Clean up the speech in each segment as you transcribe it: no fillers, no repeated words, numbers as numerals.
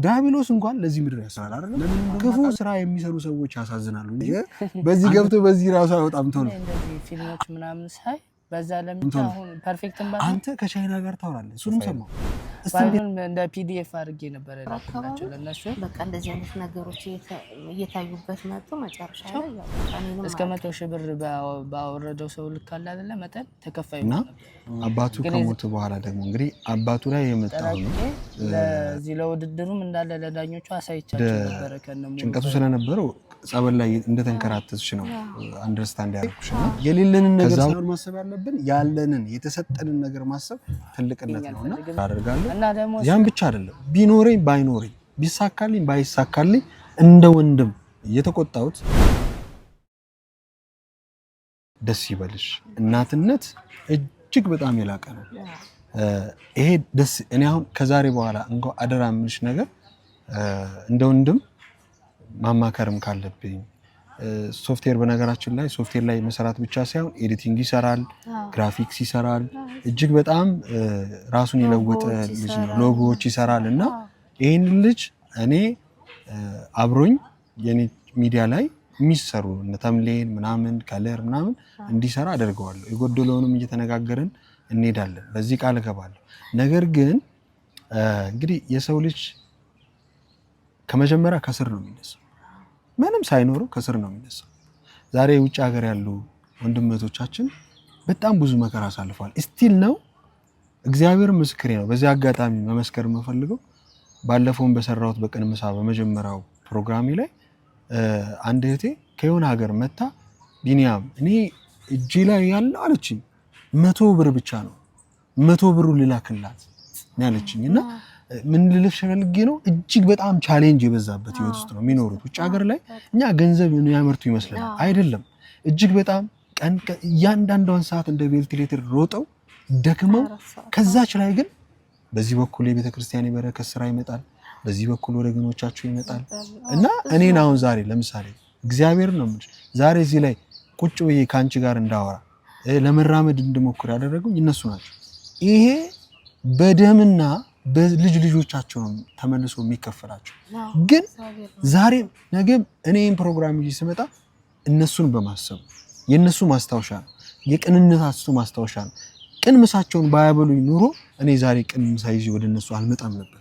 ዳቢሎስ እንኳን ለዚህ ምድር ያስራል አይደል? ክፉ ስራ የሚሰሩ ሰዎች ያሳዝናሉ እንጂ በዚህ ገብቶ በዚህ ራሱ አይወጣም ተው ነው። እንደዚህ ፊልሞች ምናምን ሳይ በዛ ለምን አሁን ፐርፌክት እንባል አንተ ከቻይና ጋር ታወራለህ እሱንም ሰማው ባይሆን እንደ ፒዲኤፍ አድርጌ ነበር ያላችሁ ለነሱ በቃ እንደዚህ አይነት ነገሮች እየታዩበት መጡ መጨረሻ ላይ ያው እስከ 100,000 ብር ባወረደው ሰው ልክ አለ አይደለ መጠን ተከፋይ ነው። አባቱ ከሞተ በኋላ ደግሞ እንግዲህ አባቱ ላይ የመጣው ነው ለዚህ ለውድድሩም እንዳለ ለዳኞቹ አሳይቻቸው ነበር ከነሙ ጭንቀቱ ስለነበረው ጸበል ላይ እንደተንከራተትሽ ነው አንደርስታንድ ያደርኩሽና የሌለንን ነገር ሳይሆን ማሰብ ያለብን ያለንን የተሰጠንን ነገር ማሰብ ትልቅነት ነውና አደርጋለሁ እና ደግሞ ያን ብቻ አይደለም ቢኖረኝ ባይኖረኝ ቢሳካልኝ ባይሳካልኝ እንደ ወንድም እየተቆጣሁት ደስ ይበልሽ እናትነት እጅግ በጣም የላቀ ነው። ይሄ ደስ እኔ አሁን ከዛሬ በኋላ እንኳን አደራ ምንሽ ነገር እንደ ወንድም ማማከርም ካለብኝ ሶፍትዌር በነገራችን ላይ ሶፍትዌር ላይ መሰራት ብቻ ሳይሆን ኤዲቲንግ ይሰራል ግራፊክስ ይሰራል እጅግ በጣም ራሱን የለወጠ ልጅ ነው ሎጎዎች ይሰራል እና ይሄን ልጅ እኔ አብሮኝ የኔ ሚዲያ ላይ የሚሰሩ እነ ተምሌን ምናምን ከለር ምናምን እንዲሰራ አደርገዋለሁ የጎደለውንም እየተነጋገርን እንሄዳለን በዚህ ቃል እገባለሁ ነገር ግን እንግዲህ የሰው ልጅ ከመጀመሪያ ከስር ነው የሚነሳው ምንም ሳይኖር ከስር ነው የሚነሳው ዛሬ ውጭ ሀገር ያሉ ወንድሞቻችን በጣም ብዙ መከራ አሳልፈዋል ስቲል ነው እግዚአብሔር ምስክሬ ነው በዚህ አጋጣሚ መመስከር የምፈልገው ባለፈውን በሰራሁት በቀን ምሳ በመጀመሪያው ፕሮግራሜ ላይ አንድ እህቴ ከየሆነ ሀገር መጣ ቢኒያም እኔ እጄ ላይ ያለው አለችኝ 100 ብር ብቻ ነው 100 ብሩ ልላክላት ያለችኝና ምን ልልሽ ፈልጌ ነው እጅግ በጣም ቻሌንጅ የበዛበት ህይወት ውስጥ ነው የሚኖሩት ውጭ ሀገር ላይ እኛ ገንዘብ ያመርቱ ይመስላል አይደለም እጅግ በጣም ቀን ያንዳንዷን ሰዓት እንደ ቬንቲሌተር ሮጠው ደክመው ከዛች ላይ ግን በዚህ በኩል የቤተክርስቲያን የበረከት ስራ ይመጣል በዚህ በኩል ወደ ግኖቻቸው ይመጣል እና እኔን አሁን ዛሬ ለምሳሌ እግዚአብሔር ነው ዛሬ እዚህ ላይ ቁጭ ብዬ ካንቺ ጋር እንዳወራ ለመራመድ እንድሞክር ያደረጉኝ እነሱ ናቸው ይሄ በደምና በልጅ ልጆቻቸው ተመልሶ የሚከፈላቸው ግን ዛሬ ነገም እኔን ፕሮግራም ይዤ ስመጣ እነሱን በማሰብ የነሱ ማስታወሻ የቅንነታቸው ማስታወሻ ቅን ምሳቸውን ባያበሉኝ ኑሮ እኔ ዛሬ ቅን ምሳ ይዤ ወደ እነሱ አልመጣም ነበር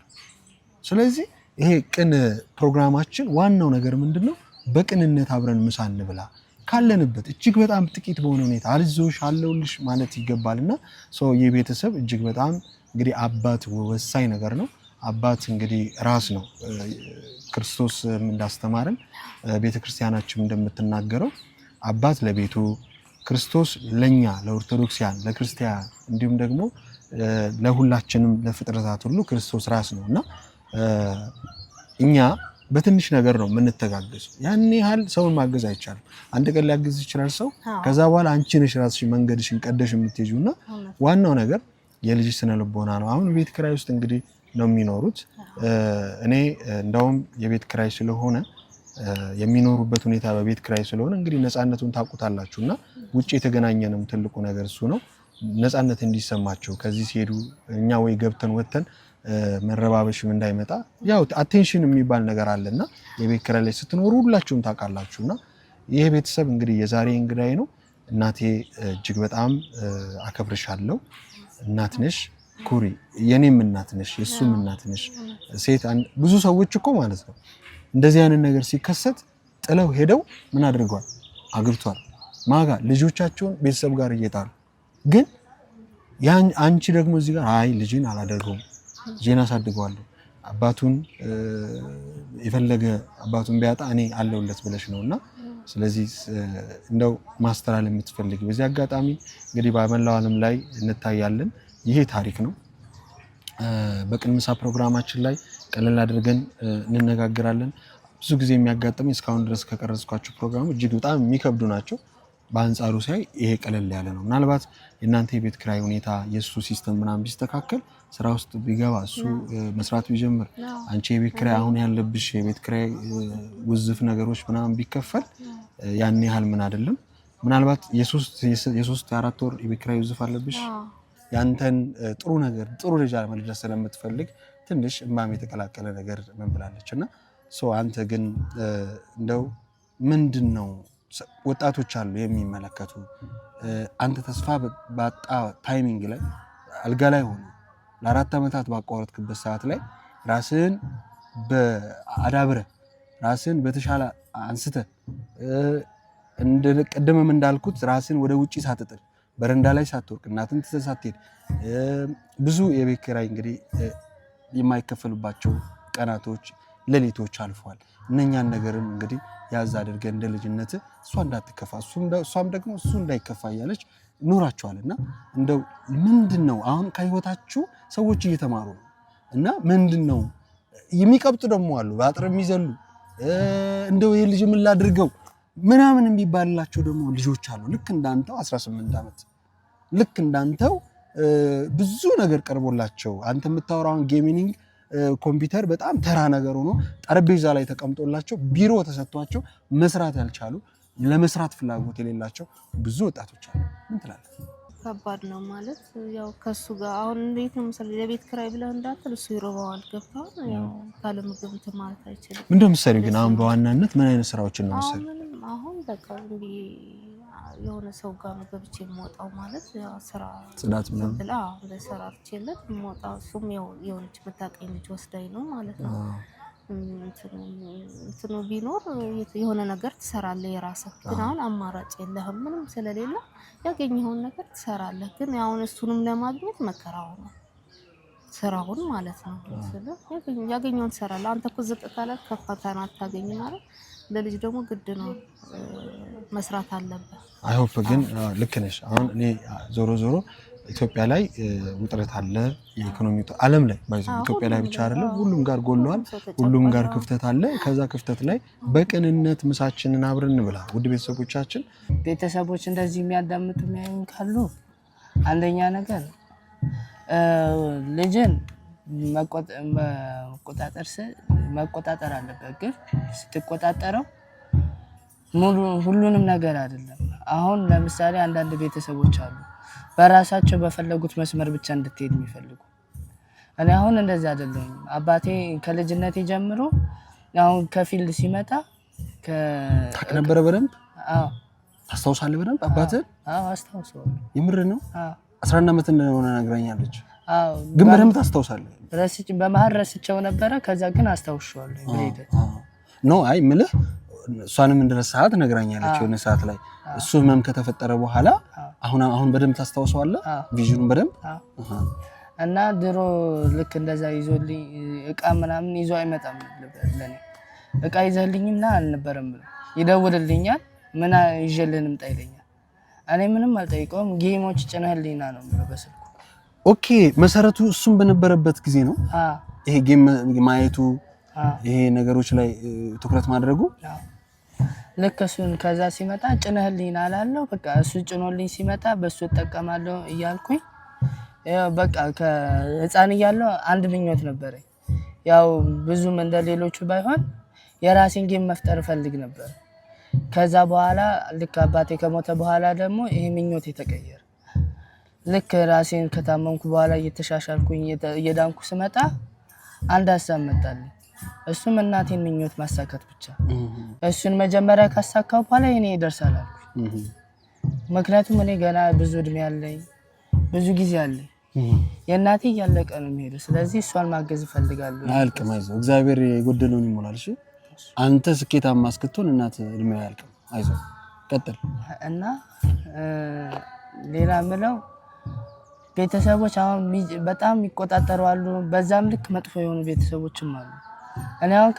ስለዚህ ይሄ ቅን ፕሮግራማችን ዋናው ነገር ምንድነው በቅንነት አብረን ምሳ እንብላ ካለንበት እጅግ በጣም ጥቂት በሆነ ሁኔታ አልዞሽ አለውልሽ ማለት ይገባልና ሰው የቤተሰብ እጅግ በጣም እንግዲህ አባት ወሳኝ ነገር ነው አባት እንግዲህ ራስ ነው ክርስቶስ እንዳስተማረን ቤተክርስቲያናችን እንደምትናገረው አባት ለቤቱ ክርስቶስ ለኛ ለኦርቶዶክሲያን ለክርስቲያን እንዲሁም ደግሞ ለሁላችንም ለፍጥረታት ሁሉ ክርስቶስ ራስ ነውና እኛ በትንሽ ነገር ነው የምንተጋገዝ ያን ያህል ሰውን ማገዝ አይቻልም አንድ ቀን ሊያግዝ ይችላል ሰው ከዛ በኋላ አንቺ ነሽ ራስሽ መንገድሽን ቀደሽ የምትይዙና ዋናው ነገር የልጅ ስነ ልቦና ነው አሁን ቤት ክራይ ውስጥ እንግዲህ ነው የሚኖሩት እኔ እንደውም የቤት ክራይ ስለሆነ የሚኖሩበት ሁኔታ በቤት ክራይ ስለሆነ እንግዲህ ነፃነቱን ታውቁታላችሁና ውጪ የተገናኘንም ትልቁ ነገር እሱ ነው ነፃነት እንዲሰማቸው ከዚህ ሲሄዱ እኛ ወይ ገብተን ወተን መረባበሽም እንዳይመጣ ያው አቴንሽን የሚባል ነገር አለና የቤት ክራይ ላይ ስትኖሩ ሁላችሁም ታውቃላችሁና ይሄ ቤተሰብ እንግዲህ የዛሬ እንግዳዬ ነው እናቴ እጅግ በጣም አከብርሻለሁ እናት ነሽ ኩሪ የኔም እናት ነሽ የሱም እናት ነሽ ሴት ብዙ ሰዎች እኮ ማለት ነው እንደዚህ አይነት ነገር ሲከሰት ጥለው ሄደው ምን አድርገዋል አግብቷል ማጋ ልጆቻቸውን ቤተሰብ ጋር እየጣሉ ግን ያን አንቺ ደግሞ እዚህ ጋር አይ ልጅን አላደርገውም ጄና ሳድገዋለሁ አባቱን የፈለገ አባቱን ቢያጣ እኔ አለውለት ብለሽ ነውና ስለዚህ እንደው ማስተራል የምትፈልጊ በዚህ አጋጣሚ እንግዲህ በመላው ዓለም ላይ እንታያለን ይሄ ታሪክ ነው በቅን ምሳ ፕሮግራማችን ላይ ቀለል አድርገን እንነጋገራለን ብዙ ጊዜ የሚያጋጥመኝ እስካሁን ድረስ ከቀረጽኳቸው ፕሮግራሞች እጅግ በጣም የሚከብዱ ናቸው በአንጻሩ ሳይ ይሄ ቀለል ያለ ነው ምናልባት የእናንተ የቤት ክራይ ሁኔታ የሱ ሲስተም ምናምን ቢስተካከል ስራ ውስጥ ቢገባ እሱ መስራት ቢጀምር አንቺ የቤት ክራይ አሁን ያለብሽ የቤት ክራይ ውዝፍ ነገሮች ምናምን ቢከፈል ያን ያህል ምን አይደለም ምናልባት የሶስት የአራት ወር የቤት ክራይ ውዝፍ አለብሽ ያንተን ጥሩ ነገር ጥሩ ደረጃ ለመድረስ ስለምትፈልግ ትንሽ እማም የተቀላቀለ ነገር ምን ብላለችና አንተ ግን እንደው ምንድነው ወጣቶች አሉ የሚመለከቱ አንተ ተስፋ ባጣ ታይሚንግ ላይ አልጋ ላይ ሆኖ ለ4 ዓመታት ባቋረጥክበት ሰዓት ላይ ራስን በአዳብረ ራስን በተሻለ አንስተ እንደቀደመም እንዳልኩት ራስን ወደ ውጪ ሳትጥል በረንዳ ላይ ሳትወርቅ እናትን ተሳትሄድ ብዙ የቤት ኪራይ እንግዲህ የማይከፈልባቸው ቀናቶች ሌሊቶች አልፏል። እነኛን ነገርም እንግዲህ ያዝ አድርገን እንደ ልጅነት እሷ እንዳትከፋ እሷም ደግሞ እሱ እንዳይከፋ እያለች ኖራቸዋልና እንደው ምንድነው አሁን ከህይወታችሁ ሰዎች እየተማሩ ነው እና ምንድነው የሚቀብጡ ደግሞ አሉ በአጥር የሚዘሉ እንደው ይሄ ልጅ ምን ላድርገው ምናምን የሚባልላቸው ደግሞ ልጆች አሉ። ልክ እንዳንተው 18 ዓመት ልክ እንዳንተው ብዙ ነገር ቀርቦላቸው አንተ የምታወራውን ጌሚንግ ኮምፒውተር በጣም ተራ ነገር ሆኖ ጠረጴዛ ላይ ተቀምጦላቸው ቢሮ ተሰጥቷቸው መስራት ያልቻሉ ለመስራት ፍላጎት የሌላቸው ብዙ ወጣቶች አሉ። ምን ትላለህ? ከባድ ነው ማለት ያው ከሱ ጋር አሁን እንዴት ነው መሰለኝ ለቤት ኪራይ ብለህ እንዳትል እሱ ይሮባዋል ገብቷል። ያው ካለ ምግብ እንትን ማለት አይችልም። ምንድን ነው የምትሰሪው ግን አሁን በዋናነት ምን አይነት ስራዎችን ነው የምትሰሪው? አሁን በቃ እንዴ የሆነ ሰው ጋር ነው ገብቼ የምወጣው ማለት ያው ስራ ጽዳት ምናምን ለስራ አርቼለት የምወጣው እሱም ያው የሆነች መታቀኝ ልጅ ወስዳኝ ነው ማለት ነው። እንትኑ ቢኖር የሆነ ነገር ትሰራለህ የራስህ ግን አሁን አማራጭ የለህም ምንም ስለሌለ ያገኘኸውን ነገር ትሰራለህ። ግን አሁን እሱንም ለማግኘት መከራው ነው ስራውን ማለት ነው። ስለዚህ ያገኘውን ትሰራለህ። አንተ እኮ ዝቅ ካለ ከፍታን አታገኝ ማለት ለልጅ ደግሞ ግድ ነው መስራት አለበት። አይ ሆፕ ግን ልክ ነሽ። አሁን እኔ ዞሮ ኢትዮጵያ ላይ ውጥረት አለ። የኢኮኖሚ ዓለም ላይ ባይዘው ኢትዮጵያ ላይ ብቻ አይደለም ሁሉም ጋር ጎሏል፣ ሁሉም ጋር ክፍተት አለ። ከዛ ክፍተት ላይ በቅንነት ምሳችንን አብረን እንብላ። ውድ ቤተሰቦች እንደዚህ የሚያዳምጡ የሚያዩን ካሉ አንደኛ ነገር ልጅን መቆጣጠር አለበት። ግን ስትቆጣጠረው ሁሉንም ነገር አይደለም። አሁን ለምሳሌ አንዳንድ ቤተሰቦች አሉ በራሳቸው በፈለጉት መስመር ብቻ እንድትሄድ የሚፈልጉ። እኔ አሁን እንደዛ አይደለም። አባቴ ከልጅነቴ ጀምሮ አሁን ከፊልድ ሲመጣ ታውቅ ነበረ በደንብ? አዎ። ታስታውሳለህ በደንብ አባትህ? አዎ አስታውሳለሁ። የምር ነው? አዎ። 11 ዓመት እንደሆነ ነግራኛለች። አዎ። ግን በደንብ ታስታውሳለህ? በመሀል ረስቸው ነበረ። ከዛ ግን አስታውሻለሁ በሂደት ነው። አይ ምልህ እሷንም እንደረሳሃት ነግራኛለች የሆነ ሰዓት ላይ እሱ ህመም ከተፈጠረ በኋላ አሁን በደንብ ታስታውሰዋለህ ቪዥኑን በደንብ እና ድሮ ልክ እንደዛ ይዞልኝ እቃ ምናምን ይዞ አይመጣም ለኔ እቃ ይዘህልኝና አልነበረም ይደውልልኛል ምን ይዤልህ ልምጣ ይለኛል። እኔ ምንም አልጠይቀውም ጌሞች ጭነህልኝና ነው በስልኩ። ኦኬ መሰረቱ እሱም በነበረበት ጊዜ ነው ይሄ ጌም ማየቱ ይሄ ነገሮች ላይ ትኩረት ማድረጉ። ልክ እሱን ከዛ ሲመጣ ጭነህልኝ አላለሁ በቃ እሱ ጭኖልኝ ሲመጣ በሱ ተጠቀማለሁ እያልኩኝ ያው በቃ ከህፃን እያለሁ አንድ ምኞት ነበረኝ። ያው ብዙም እንደሌሎቹ ባይሆን የራሴን ጌም መፍጠር ፈልግ ነበር። ከዛ በኋላ ልክ አባቴ ከሞተ በኋላ ደግሞ ይሄ ምኞት የተቀየረ ልክ ራሴን ከታመምኩ በኋላ እየተሻሻልኩኝ እየዳንኩ ስመጣ አንድ ሀሳብ መጣልኝ። እሱም እናቴን ምኞት ማሳካት ብቻ። እሱን መጀመሪያ ካሳካው በኋላ እኔ ይደርሳል አልኩኝ። ምክንያቱም እኔ ገና ብዙ እድሜ አለኝ፣ ብዙ ጊዜ አለኝ። የእናቴ እያለቀ ነው የሚሄደው። ስለዚህ እሷን ማገዝ እፈልጋለሁ። አያልቅም፣ አይዞህ እግዚአብሔር የጎደለውን ይሞላል። እሺ አንተ ስኬታማ እስክትሆን እናት እድሜ አያልቅም። አይዞህ ቀጥል። እና ሌላ ምለው ቤተሰቦች አሁን በጣም ይቆጣጠሩ አሉ። በዛም ልክ መጥፎ የሆኑ ቤተሰቦችም አሉ። እኔ አሁን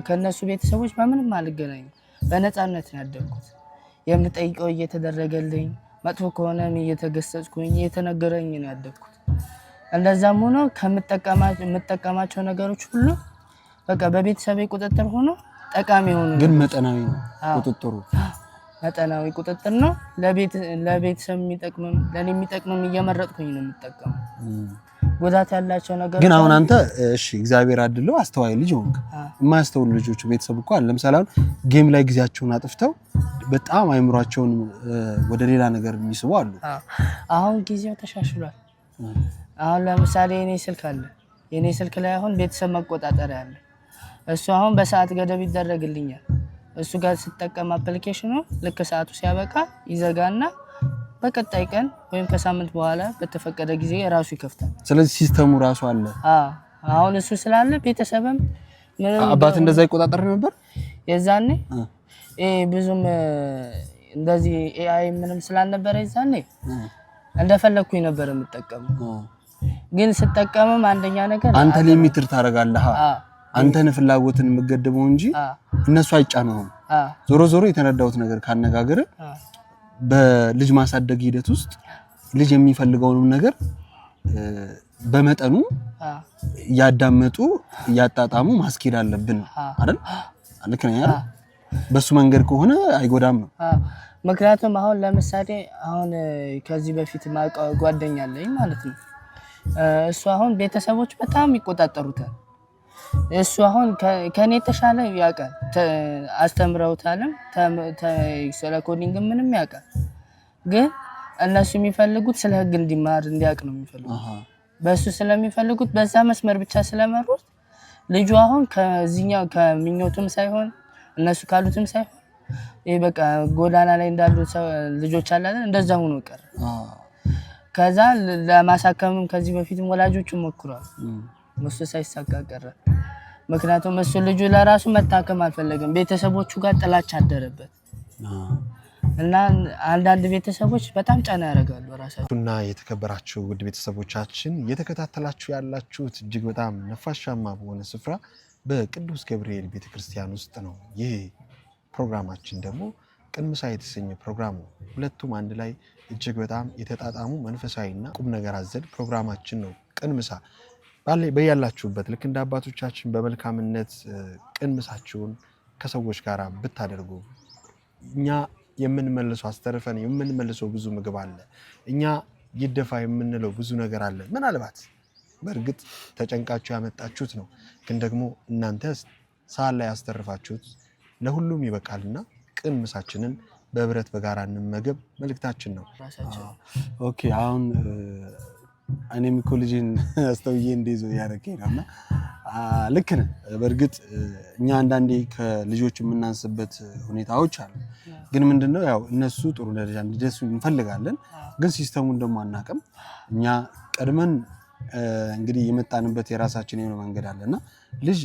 ከነሱ ቤተሰቦች በምንም አልገናኝም። በነፃነት ነው ያደግኩት። የምጠይቀው እየተደረገልኝ፣ መጥፎ ከሆነም እየተገሰጽኩኝ እየተነገረኝ ነው ያደግኩት። እንደዛም ሆኖ ከምጠቀማቸው ነገሮች ሁሉ በቃ በቤተሰቤ ቁጥጥር ሆኖ ጠቃሚ ሆኖ ግን መጠናዊ ነው ቁጥጥሩ። መጠናዊ ቁጥጥር ነው። ለቤተሰብ የሚጠቅምም ለኔ የሚጠቅምም እየመረጥኩኝ ነው የምጠቀመው። ጉዳት ያላቸው ነገር ግን አሁን አንተ እሺ እግዚአብሔር አድለው አስተዋይ ልጅ ሆንክ። የማያስተውሉ ልጆች ቤተሰብ እኮ አለ። ለምሳሌ አሁን ጌም ላይ ጊዜያቸውን አጥፍተው በጣም አይምሯቸውን ወደ ሌላ ነገር የሚስቡ አሉ። አሁን ጊዜው ተሻሽሏል። አሁን ለምሳሌ እኔ ስልክ አለ የኔ ስልክ ላይ አሁን ቤተሰብ መቆጣጠሪያ አለ። እሱ አሁን በሰዓት ገደብ ይደረግልኛል። እሱ ጋር ስትጠቀም አፕሊኬሽኑ ልክ ሰዓቱ ሲያበቃ ይዘጋና በቀጣይ ቀን ወይም ከሳምንት በኋላ በተፈቀደ ጊዜ ራሱ ይከፍታል። ስለዚህ ሲስተሙ ራሱ አለ። አሁን እሱ ስላለ ቤተሰብም አባት እንደዛ ይቆጣጠር ነበር የዛኔ ብዙም እንደዚህ ኤአይ ምንም ስላልነበረ የዛኔ እንደፈለኩኝ ነበር የምጠቀመው። ግን ስትጠቀምም አንደኛ ነገር አንተ ሊሚትር ታረጋለህ። አንተን ፍላጎትን የምገድበው እንጂ እነሱ አይጫነውም። ዞሮ ዞሮ የተረዳሁት ነገር ካነጋገር በልጅ ማሳደግ ሂደት ውስጥ ልጅ የሚፈልገውን ነገር በመጠኑ ያዳመጡ ያጣጣሙ ማስኬድ አለብን አይደል? ልክ ነኝ አይደል? በሱ መንገድ ከሆነ አይጎዳም ነው። ምክንያቱም አሁን ለምሳሌ አሁን ከዚህ በፊት ማውቀው ጓደኛ አለኝ ማለት ነው። እሱ አሁን ቤተሰቦች በጣም ይቆጣጠሩታል። እሱ አሁን ከኔ ተሻለ ያውቃል። አስተምረውታልም ስለ ኮዲንግ ምንም ያውቃል። ግን እነሱ የሚፈልጉት ስለ ህግ እንዲማር እንዲያውቅ ነው የሚፈልጉት። በሱ ስለሚፈልጉት በዛ መስመር ብቻ ስለመሩት ልጁ አሁን ከዚህኛው ከምኞቱም ሳይሆን እነሱ ካሉትም ሳይሆን ይሄ በቃ ጎዳና ላይ እንዳሉ ልጆች አላለ እንደዛ ሆኖ ቀረ። ከዛ ለማሳከምም ከዚህ በፊትም ወላጆቹ ሞክሯል። እሱ ሳይሳካ ቀረ። ምክንያቱም እሱ ልጁ ለራሱ መታከም አልፈለገም። ቤተሰቦቹ ጋር ጥላቻ አደረበት እና አንዳንድ ቤተሰቦች በጣም ጫና ያደርጋሉ ራሳቸው። እና የተከበራችሁ ውድ ቤተሰቦቻችን እየተከታተላችሁ ያላችሁት እጅግ በጣም ነፋሻማ በሆነ ስፍራ በቅዱስ ገብርኤል ቤተክርስቲያን ውስጥ ነው። ይህ ፕሮግራማችን ደግሞ ቅን ምሳ የተሰኘ ፕሮግራም ነው። ሁለቱም አንድ ላይ እጅግ በጣም የተጣጣሙ መንፈሳዊና ቁም ነገር አዘል ፕሮግራማችን ነው። ቅን ምሳ በያላችሁበት ልክ እንደ አባቶቻችን በመልካምነት ቅን ምሳችሁን ከሰዎች ጋር ብታደርጉ እኛ የምንመልሰው አስተርፈን የምንመልሰው ብዙ ምግብ አለ። እኛ ይደፋ የምንለው ብዙ ነገር አለ። ምናልባት በእርግጥ ተጨንቃችሁ ያመጣችሁት ነው፣ ግን ደግሞ እናንተ ሳል ላይ ያስተርፋችሁት ለሁሉም ይበቃልና ቅን ምሳችንን በህብረት በጋራ እንመገብ መልእክታችን ነው። ኦኬ አሁን እኔም እኮ ልጅን አስተውዬ እንደይዞ ያረከኝ ነውና ልክ ነህ። በእርግጥ እኛ አንዳንዴ ከልጆች የምናንስበት ሁኔታዎች አሉ። ግን ምንድነው ያው እነሱ ጥሩ ደረጃ እንዲደርሱ እንፈልጋለን፣ ግን ሲስተሙን ደግሞ አናውቅም። እኛ ቀድመን እንግዲህ የመጣንበት የራሳችን የሆነ መንገድ አለና ልጅ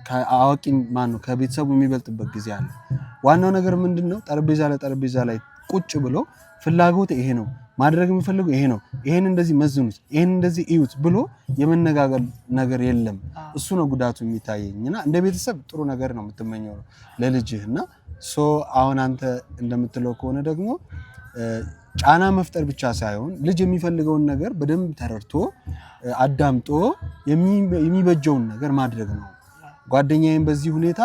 ከአዋቂ ማነው ከቤተሰቡ የሚበልጥበት ጊዜ አለ። ዋናው ነገር ምንድነው ጠረጴዛ ላይ ቁጭ ብሎ ፍላጎት ይሄ ነው ማድረግ የሚፈልገው ይሄ ነው፣ ይሄን እንደዚህ መዝኑት፣ ይሄን እንደዚህ እዩት ብሎ የመነጋገር ነገር የለም። እሱ ነው ጉዳቱ የሚታየኝና እንደ ቤተሰብ ጥሩ ነገር ነው የምትመኘው ለልጅህና አሁን አንተ እንደምትለው ከሆነ ደግሞ ጫና መፍጠር ብቻ ሳይሆን ልጅ የሚፈልገውን ነገር በደንብ ተረድቶ አዳምጦ የሚበጀውን ነገር ማድረግ ነው። ጓደኛዬም በዚህ ሁኔታ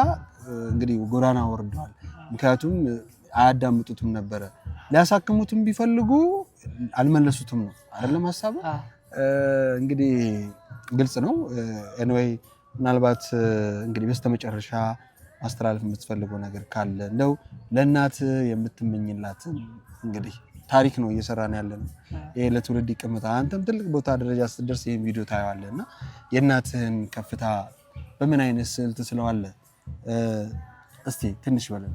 እንግዲህ ጎዳና ወርደዋል። ምክንያቱም አያዳምጡትም ነበረ። ሊያሳክሙትም ቢፈልጉ አልመለሱትም ነው አይደለም ሐሳቡ። እንግዲህ ግልጽ ነው። ኤኒዌይ ምናልባት እንግዲህ በስተመጨረሻ ማስተላለፍ የምትፈልገው ነገር ካለ እንደው ለእናት የምትመኝላት እንግዲህ ታሪክ ነው እየሰራን ያለነው። ይሄ ለትውልድ ይቀመጣል። አንተም ትልቅ ቦታ ደረጃ ስትደርስ ይሄን ቪዲዮ ታየዋለህና የእናትህን ከፍታ በምን አይነት ስዕል ትስለዋለህ? እስቲ ትንሽ በለን።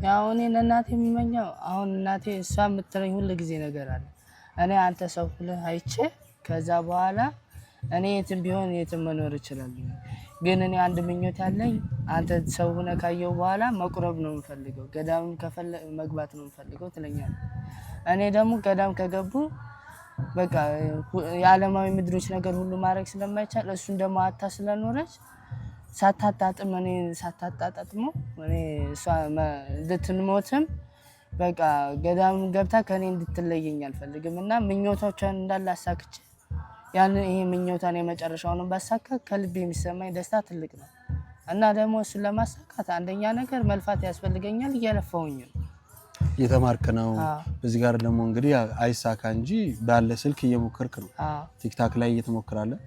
ያው እኔ ለእናቴ የምመኘው አሁን እናቴ እሷ የምትለኝ ሁሉ ጊዜ ነገር አለ። እኔ አንተ ሰው ሁለህ አይቼ ከዛ በኋላ እኔ የትም ቢሆን የትም መኖር እችላለሁ። ግን እኔ አንድ ምኞት ያለኝ አንተ ሰው ሆነ ካየው በኋላ መቁረብ ነው የምፈልገው፣ ገዳም መግባት ነው የምፈልገው ትለኛለህ። እኔ ደግሞ ገዳም ከገቡ በቃ የዓለማዊ ምድሮች ነገር ሁሉ ማድረግ ስለማይቻል እሱን ደግሞ አታ ስለኖረች ሳታጣጥም እኔ ሳታጣጣጥሞ እኔ እሷ እንድትሞትም በቃ ገዳም ገብታ ከኔ እንድትለየኝ አልፈልግም እና ምኞቶቿን እንዳላሳክች ያን ይሄ ምኞቷን የመጨረሻውን ባሳካ ከልቤ የሚሰማኝ ደስታ ትልቅ ነው እና ደግሞ እሱን ለማሳካት አንደኛ ነገር መልፋት ያስፈልገኛል። እየለፋሁኝ ነው። እየተማርክ ነው። በዚህ ጋር ደግሞ እንግዲህ አይሳካ እንጂ ባለ ስልክ እየሞከርክ ነው። ቲክታክ ላይ እየተሞክራለህ?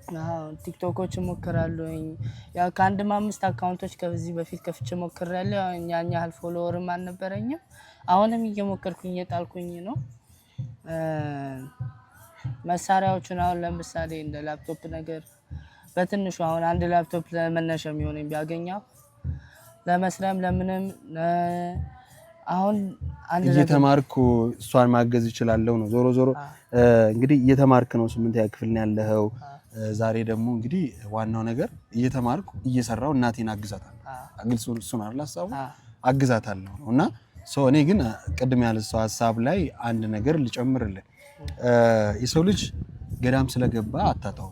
ቲክቶኮች ሞክራለሁኝ። ያው ከአንድም 5 አካውንቶች ከዚህ በፊት ከፍቼ ሞክራለሁ። እኛኛ ያህል ፎሎወርም አልነበረኝም። አሁንም እየሞከርኩኝ እየጣልኩኝ ነው። መሳሪያዎቹን አሁን ለምሳሌ እንደ ላፕቶፕ ነገር በትንሹ አሁን አንድ ላፕቶፕ ለመነሻ የሚሆነኝ ቢያገኘው ለመስሪያም ለምንም አሁን አንድ እየተማርኩ እሷን ማገዝ እችላለሁ ነው። ዞሮ ዞሮ እንግዲህ እየተማርክ ነው 8ኛ ክፍል ነው ያለኸው። ዛሬ ደግሞ እንግዲህ ዋናው ነገር እየተማርኩ እየሰራው እናቴን አግዛታለሁ። ግልጽ እሱን አይደል ሐሳቡ አግዛታለሁ እና እኔ ግን ቅድም ያለሰው ሐሳብ ላይ አንድ ነገር ልጨምርልህ። የሰው ልጅ ገዳም ስለገባ አታጣው።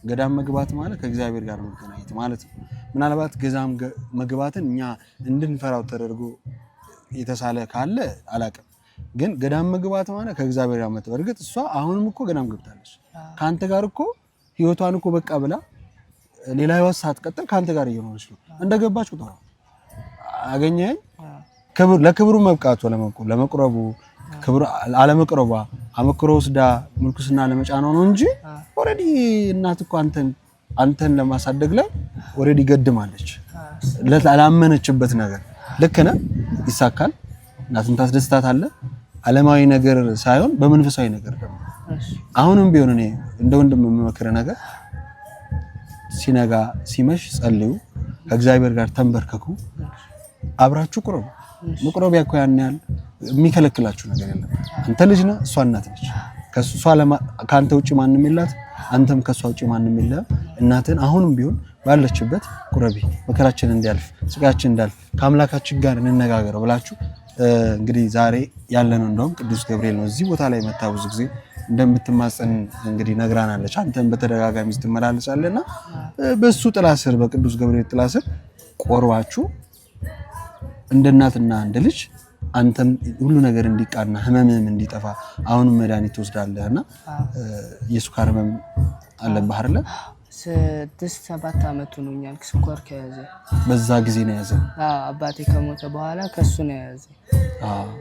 ገዳም መግባት ማለት ከእግዚአብሔር ጋር መገናኘት ማለት ነው። ምናልባት ገዳም መግባትን እኛ እንድንፈራው ተደርጎ የተሳለ ካለ አላውቅም። ግን ገዳም መግባት ማለት ከእግዚአብሔር ጋር መተው። እርግጥ እሷ አሁንም እኮ ገዳም ገብታለች። ካንተ ጋር እኮ ህይወቷን እኮ በቃ ብላ ሌላ ህይወት ሳትቀጥል ካንተ ጋር እየኖረች ነው። እንደገባች ቁጣ አገኘኝ ለክብሩ መብቃቱ ለመቅረቡ ክብሩ አለመቅረቧ አመክሮ ወስዳ ምልኩስና ለመጫነው ነው እንጂ ኦሬዲ እናት እኮ አንተን ለማሳደግ ላይ ኦሬዲ ገድማለች። ለአላመነችበት ነገር ልክ ነህ፣ ይሳካል። እናትን ታስደስታታለህ። ዓለማዊ ነገር ሳይሆን በመንፈሳዊ ነገር ደግሞ አሁንም ቢሆን እኔ እንደ ወንድም የምመክርህ ነገር ሲነጋ ሲመሽ ጸልዩ፣ ከእግዚአብሔር ጋር ተንበርከኩ፣ አብራችሁ ቁረቡ። መቁረቢያ እኮ ያን ያህል የሚከለክላችሁ ነገር የለም። አንተ ልጅ ነህ፣ እሷ እናት ነች። ከአንተ ውጭ ማንም የላት፣ አንተም ከሷ ውጭ ማንም የለም። እናትን አሁንም ቢሆን ባለችበት ቁረቢ፣ መከራችን እንዲያልፍ ስቃያችን እንዲያልፍ ከአምላካችን ጋር እንነጋገረው ብላችሁ እንግዲህ ዛሬ ያለነው እንደውም ቅዱስ ገብርኤል ነው። እዚህ ቦታ ላይ መታ ብዙ ጊዜ እንደምትማጸን እንግዲህ ነግራናለች። አንተም በተደጋጋሚ ስትመላለሳለና በሱ ጥላ ስር በቅዱስ ገብርኤል ጥላ ስር ቆርባችሁ እንደ እናትና እንደ ልጅ አንተም ሁሉ ነገር እንዲቃና ህመምም እንዲጠፋ አሁንም መድኃኒት ትወስዳለህና የስኳር ህመም አለብህ አይደል? 6-7 አመቱ ነው ስኳር ከያዘ። በዛ ጊዜ ነው ያዘ። አባቴ ከሞተ በኋላ ከሱ ነው ያዘ።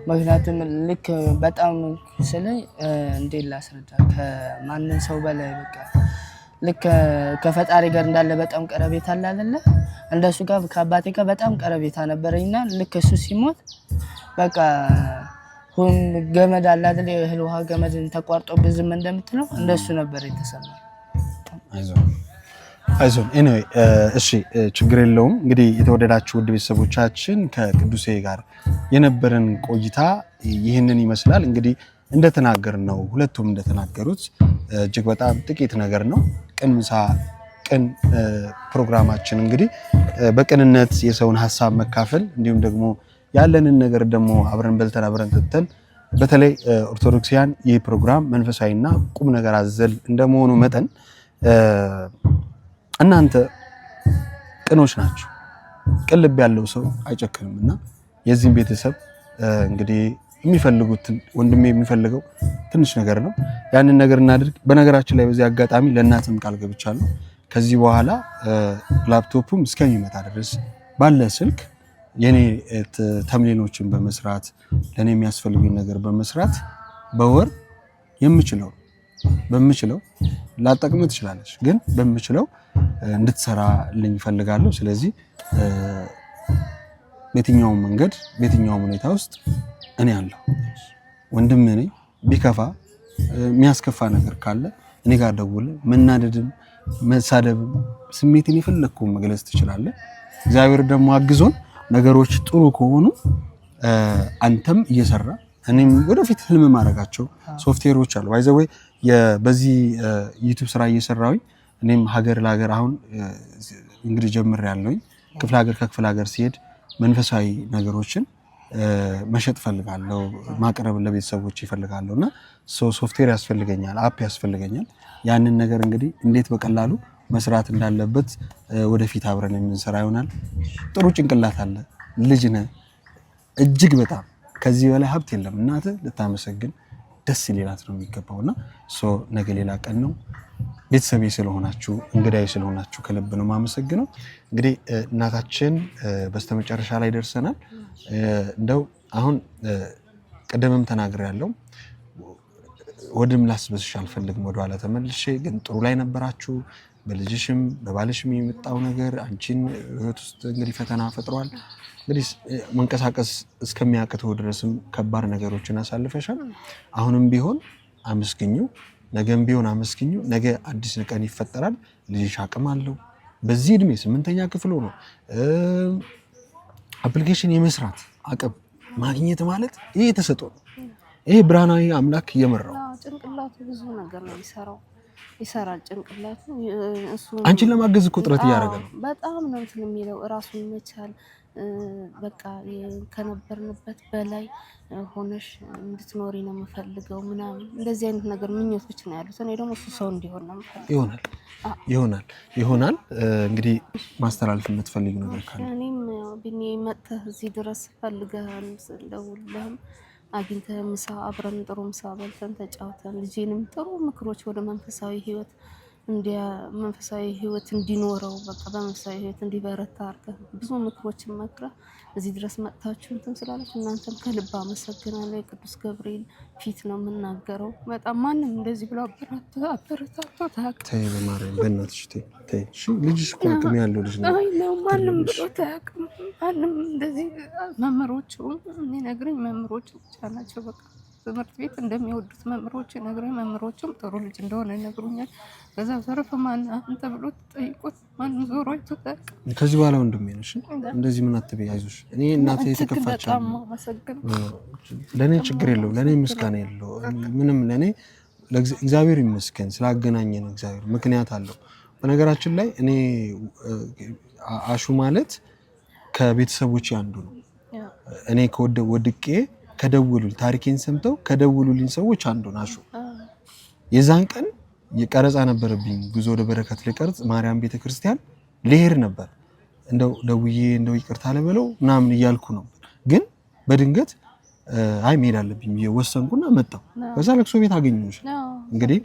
ምክንያቱም ልክ በጣም ስለኝ እንዴት ላስረዳ፣ ከማንም ሰው በላይ በቃ ልክ ከፈጣሪ ጋር እንዳለ በጣም ቀረቤታ አለ አይደለ? እንደሱ ጋር ከአባቴ ጋር በጣም ቀረቤታ ነበረኝና ልክ እሱ ሲሞት በቃ ገመድ አለ አይደል? የእህል ውሃ ገመድን ተቋርጦ ብዝም እንደምትለው እንደሱ ነበር የተሰማኝ። አይዞን ኤኒዌይ እሺ፣ ችግር የለውም። እንግዲህ የተወደዳችሁ ውድ ቤተሰቦቻችን ከቅዱሴ ጋር የነበረን ቆይታ ይህንን ይመስላል። እንግዲህ እንደተናገርነው ሁለቱም እንደተናገሩት እጅግ በጣም ጥቂት ነገር ነው። ቅን ምሳ ቅን ፕሮግራማችን እንግዲህ በቅንነት የሰውን ሀሳብ መካፈል እንዲሁም ደግሞ ያለንን ነገር ደግሞ አብረን በልተን አብረን ጠጥተን በተለይ ኦርቶዶክሲያን ይህ ፕሮግራም መንፈሳዊና ቁም ነገር አዘል እንደመሆኑ መጠን እናንተ ቅኖች ናችሁ። ቅን ልብ ያለው ሰው አይጨክንምና የዚህን ቤተሰብ እንግዲህ የሚፈልጉትን ወንድሜ የሚፈልገው ትንሽ ነገር ነው። ያንን ነገር እናድርግ። በነገራችን ላይ በዚህ አጋጣሚ ለእናትም ቃል ገብቻለሁ። ከዚህ በኋላ ላፕቶፑም እስከሚመጣ ድረስ ባለ ስልክ የኔ ተምሌኖችን በመስራት ለኔ የሚያስፈልጉኝ ነገር በመስራት በወር በምችለው ላጠቅም ትችላለች፣ ግን በምችለው እንድትሰራልኝ ፈልጋለሁ። ስለዚህ በየትኛውም መንገድ በየትኛውም ሁኔታ ውስጥ እኔ አለሁ። ወንድም ነኝ። ቢከፋ የሚያስከፋ ነገር ካለ እኔ ጋር ደውልህ መናደድም መሳደብም ስሜትን የፈለግከውን መግለጽ ትችላለህ። እግዚአብሔር ደግሞ አግዞን ነገሮች ጥሩ ከሆኑ አንተም እየሰራ እኔም ወደፊት ህልም ማድረጋቸው ሶፍትዌሮች አሉ። ባይ ዘ ወይ በዚህ ዩቲዩብ ስራ እየሰራሁኝ እኔም ሀገር ለሀገር አሁን እንግዲህ ጀምሬያለሁኝ። ክፍለ ሀገር ከክፍለ ሀገር ሲሄድ መንፈሳዊ ነገሮችን መሸጥ ፈልጋለሁ፣ ማቅረብ ለቤተሰቦች ይፈልጋለሁና ሶፍትዌር ያስፈልገኛል፣ አፕ ያስፈልገኛል። ያንን ነገር እንግዲህ እንዴት በቀላሉ መስራት እንዳለበት ወደፊት አብረን የምንሰራ ይሆናል። ጥሩ ጭንቅላት አለ፣ ልጅ ነህ፣ እጅግ በጣም ከዚህ በላይ ሀብት የለም። እናትህ ልታመሰግን ደስ ሊላት ነው የሚገባውና ነገ ሌላ ቀን ነው። ቤተሰቤ ስለሆናችሁ እንግዳዬ ስለሆናችሁ ከልብ ነው የማመሰግነው። እንግዲህ እናታችን በስተመጨረሻ ላይ ደርሰናል። እንደው አሁን ቀደምም ተናግሬያለሁ፣ ወድም ላስበስሽ አልፈልግም ወደኋላ ተመልሼ። ግን ጥሩ ላይ ነበራችሁ። በልጅሽም በባልሽም የመጣው ነገር አንቺን ህይወት ውስጥ እንግዲህ ፈተና ፈጥሯል። እንግዲህ መንቀሳቀስ እስከሚያቅተው ድረስም ከባድ ነገሮችን አሳልፈሻል። አሁንም ቢሆን አመስግኙ። ነገም ቢሆን አመስግኙ። ነገ አዲስ ቀን ይፈጠራል። ልጅሽ አቅም አለው። በዚህ እድሜ 8ኛ ክፍል ሆኖ አፕሊኬሽን የመስራት አቅም ማግኘት ማለት ይሄ ተሰጥኦ ነው። ይሄ ብርሃናዊ አምላክ እየመራው ጭንቅላቱ ብዙ ነገር ነው ይሰራል ጭንቅላቱ። እሱ አንቺን ለማገዝ እኮ ጥረት እያደረገ ነው። በጣም ነው እንትን የሚለው ራሱን መቻል በቃ ከነበርንበት በላይ ሆነሽ እንድትኖሪ ነው የምፈልገው ምናምን እንደዚህ አይነት ነገር ምኞቶች ነው ያሉት። እኔ ደግሞ እሱ ሰው እንዲሆን ነው የምፈልገው። ይሆናል። እንግዲህ ማስተላለፍ የምትፈልጊው ነገር ካለ? እኔም ቢኒ መጥተህ እዚህ ድረስ ፈልገሃል ስለውልህም አግኝተህ ምሳ አብረን ጥሩ ምሳ በልተን ተጫውተን ልጄንም ጥሩ ምክሮች ወደ መንፈሳዊ ህይወት እንዲኖረው በቃ በመንፈሳዊ ህይወት እንዲበረታ አድርገህ ብዙ ምክሮችን መክረህ እዚህ ድረስ መጥታችሁ እንትን ስላላችሁ እናንተም ከልብ አመሰግናለሁ። የቅዱስ ገብርኤል ፊት ነው የምናገረው። በጣም ማንም እንደዚህ ብሎ አበረታቶ ታውቅ። ተይ በማርያም በእናትሽ ተይ። እሺ ልጅሽ እኮ አቅም ያለው ልጅ ነው። አይ ነው ማንም ብሎ ታውቅ። ማንም እንደዚህ መምህሮቹ የሚነግረኝ መምህሮቹ ብቻ ናቸው። በቃ ትምህርት ቤት እንደሚወዱት መምህሮች ነግረኝ፣ መምህሮቹም ጥሩ ልጅ እንደሆነ ይነግሩኛል። ከዛ በተረፈ ማን አንተ ብሎ ተጠይቆት ማንም ዞሮ አይተታቅ። ከዚህ በኋላ ወንድሜ ነሽ፣ እንደዚህ ምን አትበይ፣ አይዞሽ። እኔ እናቴ የተከፋች ለኔ ችግር የለው፣ ለኔ ምስጋና የለው ምንም። ለኔ እግዚአብሔር ይመስገን ስላገናኘን። እግዚአብሔር ምክንያት አለው። በነገራችን ላይ እኔ አሹ ማለት ከቤተሰቦች አንዱ ነው። እኔ ወድቄ ከደውሉልኝ ታሪኬን ሰምተው ከደውሉልኝ ሰዎች አንዱ ናቸው። የዛን ቀን የቀረጻ ነበረብኝ ጉዞ ወደ በረከት ልቀርጽ ማርያም ቤተክርስቲያን ልሄድ ነበር። እንደው ደውዬ እንደው ይቅርታ ለበለው ምናምን እያልኩ ነው። ግን በድንገት አይ መሄድ አለብኝ ወሰንኩና መጣሁ። ከዛ ለቅሶ ቤት አገኘሁሽ። እንግዲህ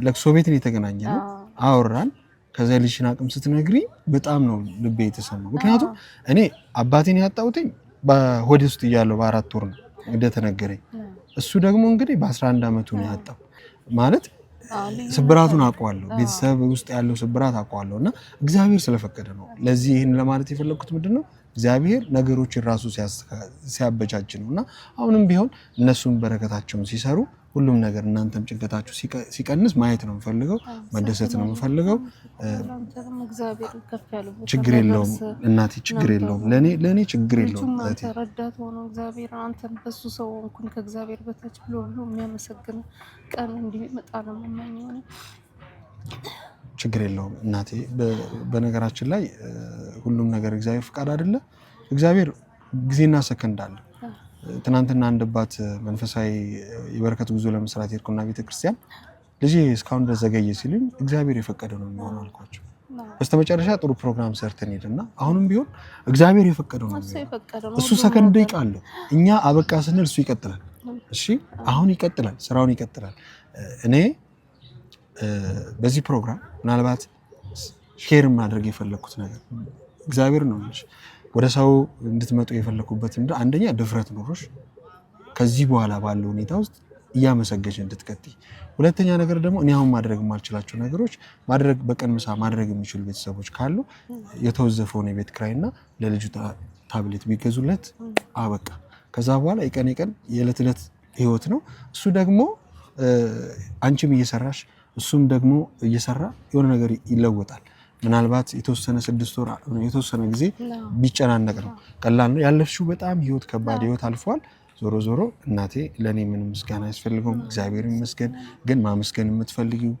ለቅሶ ቤት ነው የተገናኘነው። አወራን። ከዛ ልጅሽን አቅም ስትነግሪ በጣም ነው ልቤ የተሰማው። ምክንያቱም እኔ አባቴን ያጣሁትኝ በሆዴ ውስጥ እያለሁ በ4 ወር ነው እንደተነገረኝ። እሱ ደግሞ እንግዲህ በ11 ዓመቱ ነው ያጣው። ማለት ስብራቱን አውቀዋለሁ፣ ቤተሰብ ውስጥ ያለው ስብራት አውቀዋለሁ። እና እግዚአብሔር ስለፈቀደ ነው። ለዚህ ይህን ለማለት የፈለኩት ምንድነው እግዚአብሔር ነገሮችን ራሱ ሲያበጃጅ ነው። እና አሁንም ቢሆን እነሱም በረከታቸውን ሲሰሩ ሁሉም ነገር እናንተም ጭንቀታችሁ ሲቀንስ ማየት ነው የምፈልገው፣ መደሰት ነው የምፈልገው። ችግር የለውም እናቴ፣ ችግር የለውም። ለኔ ችግር የለውም። ተረዳት ሆኖ እግዚአብሔር አንተን በሱ ሰው እንኩን ከእግዚአብሔር በታች ብሎ የሚያመሰግን ቀን እንዲመጣ ነው የምመኘው። ችግር የለውም እናቴ። በነገራችን ላይ ሁሉም ነገር እግዚአብሔር ፍቃድ አይደለ? እግዚአብሔር ጊዜና ሰከንድ አለ። ትናንትና አንድ አባት መንፈሳዊ የበረከት ጉዞ ለመስራት ሄድኩና ቤተክርስቲያን ልጄ እስካሁን ድረስ ዘገየ ሲሉኝ እግዚአብሔር የፈቀደው ነው የሚሆነው አልኳቸው። በስተመጨረሻ ጥሩ ፕሮግራም ሰርተን ሄድና አሁንም ቢሆን እግዚአብሔር የፈቀደው ነው የሚሆነው። እሱ ሰከንድ ደቂቃ አለው። እኛ አበቃ ስንል እሱ ይቀጥላል። እሺ አሁን ይቀጥላል፣ ስራውን ይቀጥላል። እኔ በዚህ ፕሮግራም ምናልባት ሼር ማድረግ የፈለኩት ነገር እግዚአብሔር ነው እንጂ ወደ ሰው እንድትመጡ የፈለኩበት አንደኛ ድፍረት ኖሮሽ ከዚህ በኋላ ባለው ሁኔታ ውስጥ እያመሰገንሽ እንድትቀጥይ፣ ሁለተኛ ነገር ደግሞ እኔ አሁን ማድረግ የማልችላቸው ነገሮች ማድረግ በቀን ምሳ ማድረግ የሚችሉ ቤተሰቦች ካሉ የተወዘፈውን የቤት ኪራይና ለልጁ ታብሌት ቢገዙለት አበቃ። ከዛ በኋላ የቀን የዕለት ዕለት ህይወት ነው። እሱ ደግሞ አንቺም እየሰራሽ እሱም ደግሞ እየሰራ የሆነ ነገር ይለወጣል። ምናልባት የተወሰነ 6 ወር የተወሰነ ጊዜ ቢጨናነቅ ነው፣ ቀላል ነው። ያለፍሽው በጣም ህይወት ከባድ ህይወት አልፏል። ዞሮ እናቴ ለኔ ምንም ምስጋና አያስፈልገውም፣ እግዚአብሔር ይመስገን። ግን ማመስገን የምትፈልጊው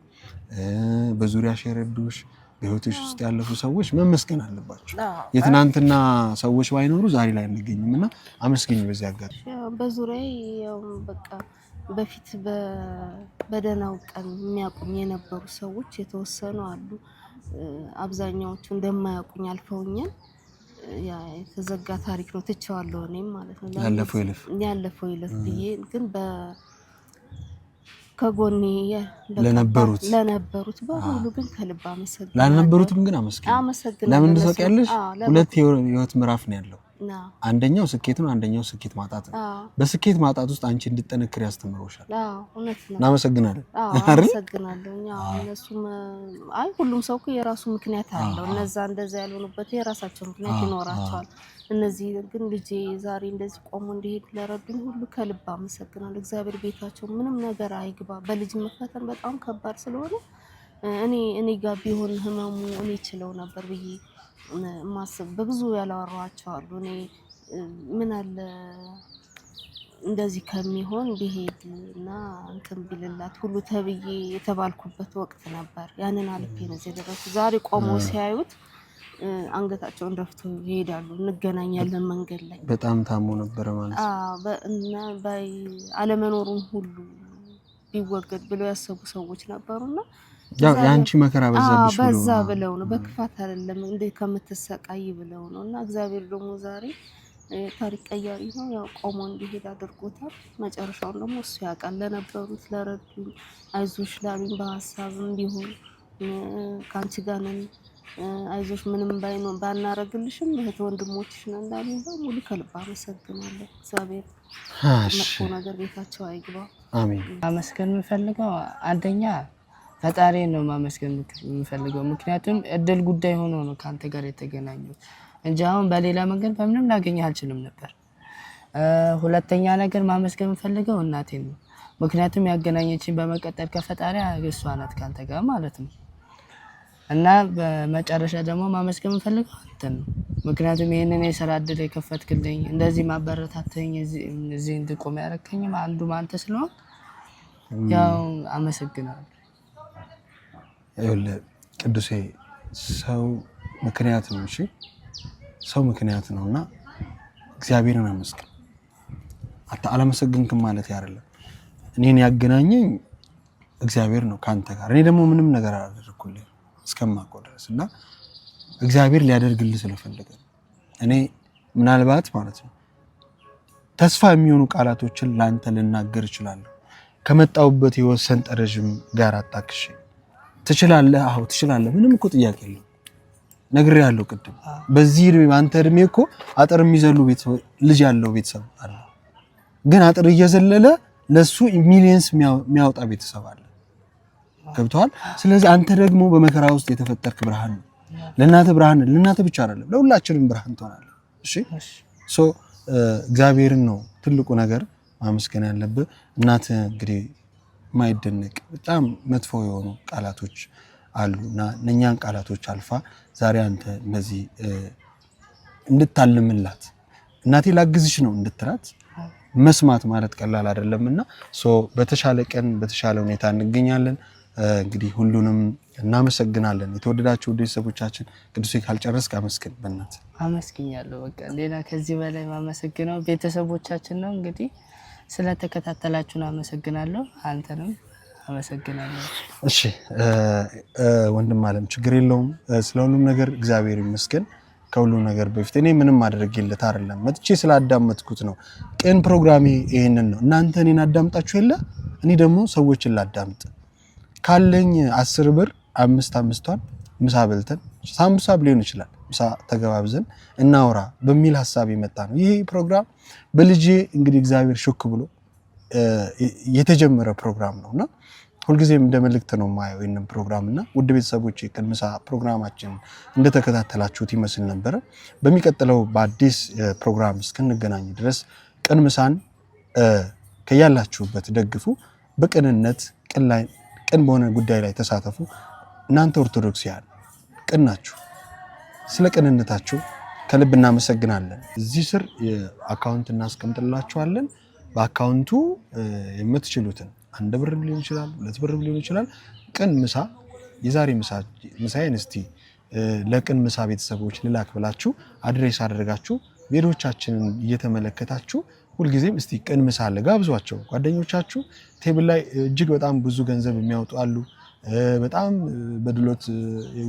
በዙሪያሽ የረዱሽ በህይወትሽ ውስጥ ያለፉ ሰዎች መመስገን አለባቸው። የትናንትና ሰዎች ባይኖሩ ዛሬ ላይ አንገኝም እና አመስግኝ። በዚህ አጋጣሚ በዙሪያዬ በቃ በፊት በደህናው ቀን የሚያውቁኝ የነበሩ ሰዎች የተወሰኑ አሉ። አብዛኛዎቹ እንደማያውቁኝ አልፈውኛል። ያ የተዘጋ ታሪክ ነው፣ ትቼዋለሁ እኔም ማለት ነው። ያለፈው ይለፍ ብዬ ግን ከጎኔ ለነበሩት በሙሉ ግን ከልብ አመሰግናለሁ። ላልነበሩትም ግን አመስግናለሁ። ለምን ታውቂያለሽ? 2 የህይወት ምዕራፍ ነው ያለው። አንደኛው ስኬት ነው አንደኛው ስኬት ማጣት ነው በስኬት ማጣት ውስጥ አንቺ እንድትጠነክሪ ያስተምሮሻል እውነት ነው እናመሰግናለን አመሰግናለሁ እነሱም አይ ሁሉም ሰው የራሱ ምክንያት አለው እነዛ እንደዛ ያልሆኑበት የራሳቸው ምክንያት ይኖራቸዋል እነዚህ ግን ልጄ ዛሬ እንደዚህ ቆሞ እንዲሄድ ለረዱኝ ሁሉ ከልብ አመሰግናለሁ እግዚአብሔር ቤታቸው ምንም ነገር አይግባ በልጅ መፈተን በጣም ከባድ ስለሆነ እኔ ጋር ቢሆን ህመሙ እኔ ይችለው ነበር ብዬ ማሰብ በብዙ ያላወራቸው አሉ እኔ ምን አለ እንደዚህ ከሚሆን ቢሄድና እንትን ቢልላት ሁሉ ተብዬ የተባልኩበት ወቅት ነበር ያንን አልፌ ነው ዘደረኩ ዛሬ ቆሞ ሲያዩት አንገታቸውን ደፍተው ይሄዳሉ እንገናኛለን መንገድ ላይ በጣም ታሞ ነበር ማለት እና አለመኖሩን ሁሉ ቢወገድ ብለው ያሰቡ ሰዎች ነበሩና ያንቺ መከራ በዛ ብለው ነው በክፋት አይደለም እንደ ከምትሰቃይ ብለው ነውና እግዚአብሔር ደግሞ ዛሬ ታሪክ ቀያሪ ነው ያው ቆሞ እንዲሄድ አድርጎታል መጨረሻውን ደግሞ እሱ ያውቃል ለነበሩት ለረዱኝ አይዞሽ ላሉኝ በሐሳብም ቢሆን ካንቺ ጋር ነን አይዞሽ ምንም ባናረግልሽም እህት ወንድሞችሽ ነን እንዳሉኝ በሙሉ ከልብ አመሰግናለሁ እግዚአብሔር መጥፎ ነገር ቤታቸው አይግባ አሜን አመስገን የምፈልገው አንደኛ ፈጣሪ ነው ማመስገን የምፈልገው ምክንያቱም እድል ጉዳይ ሆኖ ነው ካንተ ጋር የተገናኘው እንጂ አሁን በሌላ መንገድ በምንም ላገኘህ አልችልም ነበር ሁለተኛ ነገር ማመስገን የምፈልገው እናቴን ነው ምክንያቱም ያገናኘችኝ በመቀጠል ከፈጣሪ እሷ ናት ካንተ ጋር ማለት ነው እና በመጨረሻ ደግሞ ማመስገን የምፈልገው አንተን ነው ምክንያቱም ይሄንን የሥራ እድል የከፈትክልኝ እንደዚህ ማበረታተኝ እዚህ እንድቆም ያረከኝም አንዱ አንተ ስለሆንክ ያው አመሰግናለሁ ቅዱሴ ሰው ምክንያት ነው እሺ ሰው ምክንያት ነውና እግዚአብሔርን አመስግን አላመሰግንክም ማለት አይደለም እኔን ያገናኘኝ እግዚአብሔር ነው ካንተ ጋር እኔ ደግሞ ምንም ነገር አላደረኩልኝ እስከማውቀው ድረስና እግዚአብሔር ሊያደርግልህ ስለፈለገ እኔ ምናልባት ማለት ነው ተስፋ የሚሆኑ ቃላቶችን ላንተ ልናገር ይችላል ከመጣውበት የወሰን ጠረጅም ጋር አጣክሽ ትችላለህ አው ትችላለህ ምንም እኮ ጥያቄ የለም ነግሬያለሁ ቅድም በዚህ እድሜ አንተ እድሜ እኮ አጥር የሚዘሉ ቤተሰብ ልጅ ያለው ቤተሰብ አለ ግን አጥር እየዘለለ ለሱ ሚሊየንስ የሚያወጣ ቤተሰብ አለ ገብቷል ስለዚህ አንተ ደግሞ በመከራ ውስጥ የተፈጠርክ ብርሃን ነው ለእናተ ብርሃን ለእናተ ብቻ አይደለም ለሁላችንም ብርሃን ትሆናለህ እሺ ሶ እግዚአብሔርን ነው ትልቁ ነገር ማመስገን ያለብህ እናተ እንግዲህ ማይደነቅ በጣም መጥፎ የሆኑ ቃላቶች አሉና እኛን ቃላቶች አልፋ ዛሬ አንተ እንደዚህ እንድታልምላት እናቴ ላግዝሽ ነው እንድትራት መስማት ማለት ቀላል አይደለምና ሶ በተሻለ ቀን በተሻለ ሁኔታ እንገኛለን እንግዲህ ሁሉንም እናመሰግናለን የተወደዳችሁ ቤተሰቦቻችን ቅዱሴ ካልጨረስክ አመስግን በእናት አመስግኛለሁ በቃ ሌላ ከዚህ በላይ ማመሰግነው ቤተሰቦቻችን ነው እንግዲህ ስለተከታተላችሁን አመሰግናለሁ አንተንም አመሰግናለሁ እሺ ወንድም አለም ችግር የለውም ስለሁሉም ነገር እግዚአብሔር ይመስገን ከሁሉ ነገር በፊት እኔ ምንም ማድረግልት አይደለም መጥቼ ስላዳመጥኩት ነው ቀን ፕሮግራሚ ይሄንን ነው እናንተ እኔን አዳምጣችሁ የለ እኔ ደግሞ ሰዎችን ላዳምጥ ካለኝ 10 ብር 5 ምሳ በልተን ሳምቡሳ ሊሆን ይችላል ምሳ ተገባብዘን እናውራ በሚል ሐሳብ ይመጣ ነው ይሄ ፕሮግራም በልጄ እንግዲህ እግዚአብሔር ሹክ ብሎ የተጀመረ ፕሮግራም ነውና ሁልጊዜም እንደ መልእክት ነው ማየው ይሄንን ፕሮግራምና ውድ ቤተሰቦቼ ቀን ምሳ ፕሮግራማችን እንደተከታተላችሁት ይመስል ነበር በሚቀጥለው በአዲስ ፕሮግራም እስክንገናኝ ድረስ ቀን ምሳን ከያላችሁበት ደግፉ በቅንነት ቅን በሆነ ጉዳይ ላይ ተሳተፉ እናንተ ኦርቶዶክሳውያን ቅን ናችሁ ስለ ቅንነታችሁ ከልብ እናመሰግናለን እዚህ ስር የአካውንት እናስቀምጥላችኋለን በአካውንቱ የምትችሉትን 1 ብር ሊሆን ይችላል 2 ብር ሊሆን ይችላል ቀን ምሳ የዛሬ ምሳዬን እስቲ ለቀን ምሳ ቤተሰቦች ልላክ ብላችሁ አድሬስ አድርጋችሁ ቪዲዮቻችንን እየተመለከታችሁ ሁልጊዜም እስቲ ቀን ምሳ ለጋብዟቸው ጓደኞቻችሁ ቴብል ላይ እጅግ በጣም ብዙ ገንዘብ የሚያወጡ አሉ በጣም በድሎት